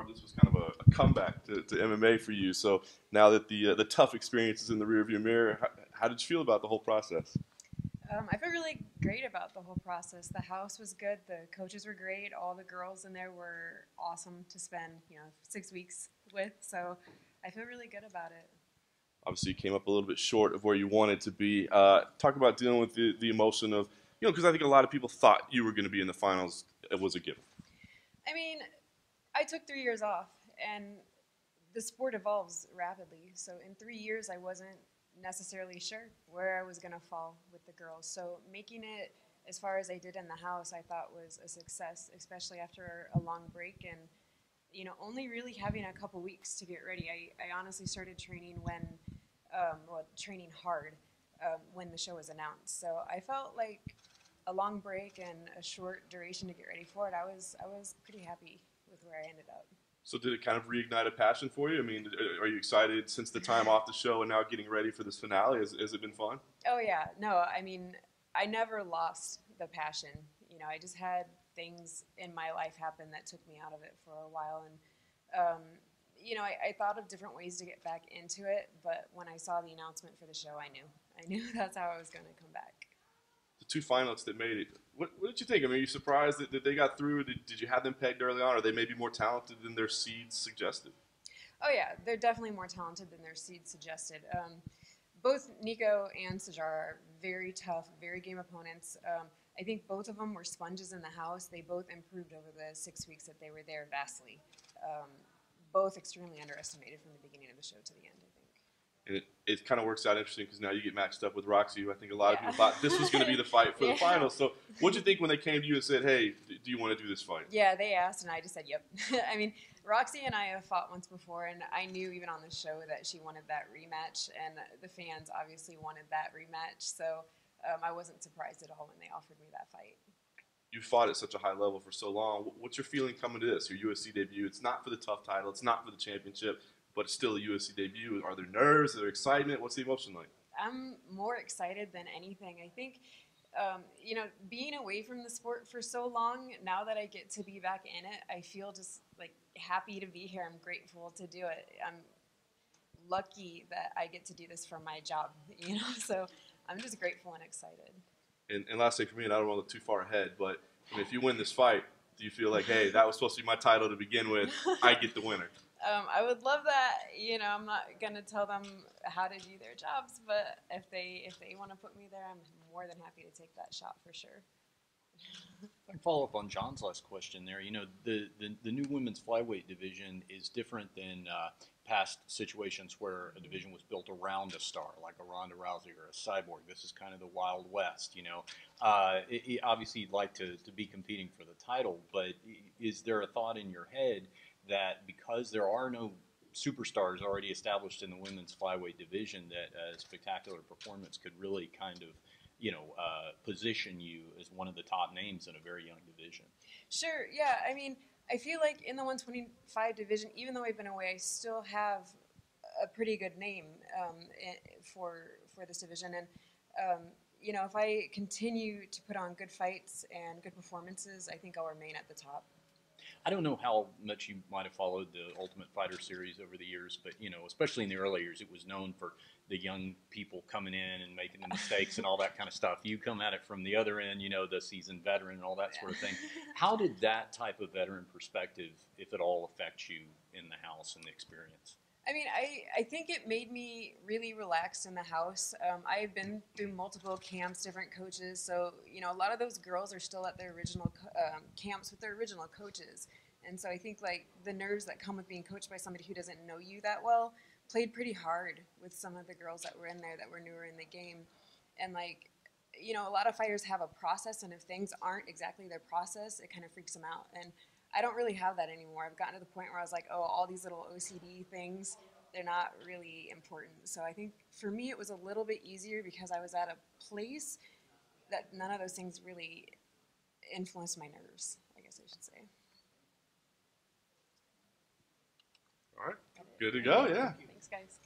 this was kind of a comeback to MMA for you. So now that the TUF experience is in the rearview mirror, how did you feel about the whole process? I feel really great about the whole process. The house was good. The coaches were great. All the girls in there were awesome to spend, 6 weeks with. So I feel really good about it. Obviously, you came up a little bit short of where you wanted to be. Talk about dealing with the emotion of, because I think a lot of people thought you were going to be in the finals. It was a given. I mean, I took 3 years off, and the sport evolves rapidly. So in 3 years, I wasn't necessarily sure where I was going to fall with the girls. So making it as far as I did in the house, I thought was a success, especially after a long break and only really having a couple weeks to get ready. I honestly started training training hard when the show was announced. So I felt like a long break and a short duration to get ready for it. I was pretty happy with where I ended up. So did it kind of reignite a passion for you? I mean, are you excited since the time off the show and now getting ready for this finale? Has it been fun? Oh yeah, no, I mean, I never lost the passion. I just had things in my life happen that took me out of it for a while, and I thought of different ways to get back into it. But when I saw the announcement for the show, I knew that's how I was going to come back. The two finalists that made it. What did you think? I mean, are you surprised that they got through? Did you have them pegged early on? Are they maybe more talented than their seeds suggested? Oh yeah, they're definitely more talented than their seeds suggested. Both Nico and Sajar are very tough, very game opponents. I think both of them were sponges in the house. They both improved over the 6 weeks that they were there vastly. Both extremely underestimated from the beginning of the show to the end, I think. And it kind of works out interesting because now you get matched up with Roxy, who I think a lot of people Yeah. thought this was going to be the fight for Yeah. the finals. So what did you think when they came to you and said, hey, do you want to do this fight? Yeah, they asked, and I just said, yep. I mean, Roxy and I have fought once before, and I knew even on the show that she wanted that rematch, and the fans obviously wanted that rematch. So I wasn't surprised at all when they offered me that fight. You fought at such a high level for so long. What's your feeling coming to this, your UFC debut? It's not for the TUF title. It's not for the championship, but it's still a UFC debut. Are there nerves? Are there excitement? What's the emotion like? I'm more excited than anything. I think, being away from the sport for so long, now that I get to be back in it, I feel just like happy to be here. I'm grateful to do it. I'm lucky that I get to do this for my job, so I'm just grateful and excited. And last thing for me, and I don't want to look too far ahead, but if you win this fight, do you feel like, hey, that was supposed to be my title to begin with, I get the winner? I would love that. I'm not gonna tell them how to do their jobs, but if they want to put me there, I'm more than happy to take that shot for sure. I can follow up on John's last question there. The new women's flyweight division is different than past situations where a division was built around a star, like a Ronda Rousey or a Cyborg. This is kind of the Wild West, obviously you'd like to be competing for the title, but is there a thought in your head that because there are no superstars already established in the women's flyweight division, that a spectacular performance could really kind of position you as one of the top names in a very young division? Sure, yeah. I mean, I feel like in the 125 division, even though I've been away, I still have a pretty good name for this division. And, if I continue to put on good fights and good performances, I think I'll remain at the top. I don't know how much you might have followed the Ultimate Fighter series over the years, but especially in the early years, it was known for the young people coming in and making the mistakes and all that kind of stuff. You come at it from the other end, the seasoned veteran and all that sort of thing. How did that type of veteran perspective, if at all, affect you in the house and the experience? I mean, I think it made me really relaxed in the house. I've been through multiple camps, different coaches, so a lot of those girls are still at their original camps with their original coaches, and so I think like the nerves that come with being coached by somebody who doesn't know you that well played pretty hard with some of the girls that were in there that were newer in the game, and a lot of fighters have a process, and if things aren't exactly their process, it kind of freaks them out. And I don't really have that anymore. I've gotten to the point where I was like, oh, all these little OCD things, they're not really important. So I think for me it was a little bit easier because I was at a place that none of those things really influenced my nerves, I guess I should say. All right. Good to go, yeah. Thanks, guys.